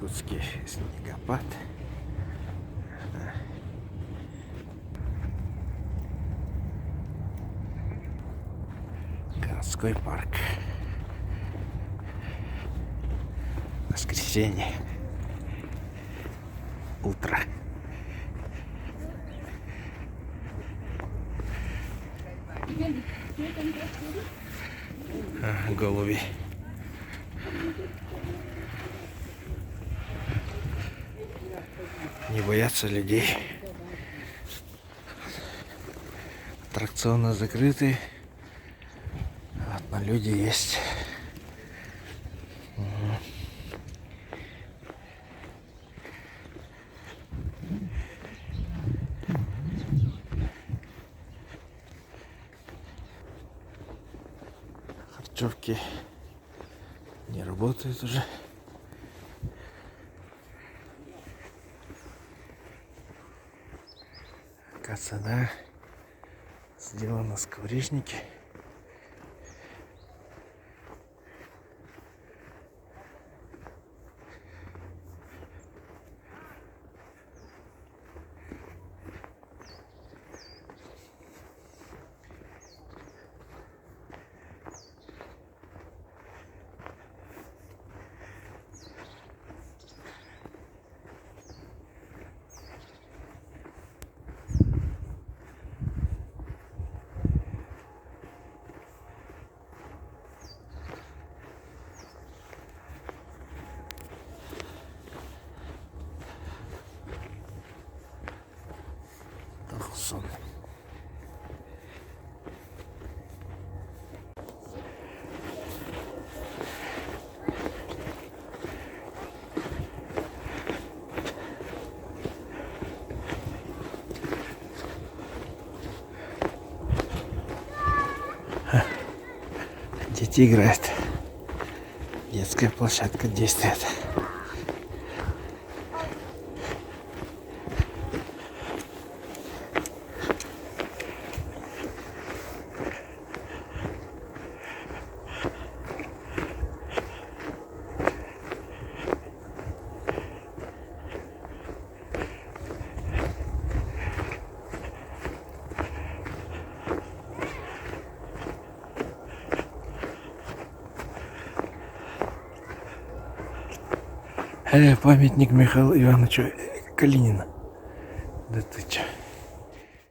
Якутский снегопад. Городской парк. Воскресенье. Утро. Голуби. Не боятся людей. Аттракционы закрыты, но люди есть. Харчевки не работают уже. Кацана сделана на скворечнике. Сон. Дети играют. Детская площадка действует. Памятник Михаилу Ивановичу Калинина. Да ты чё?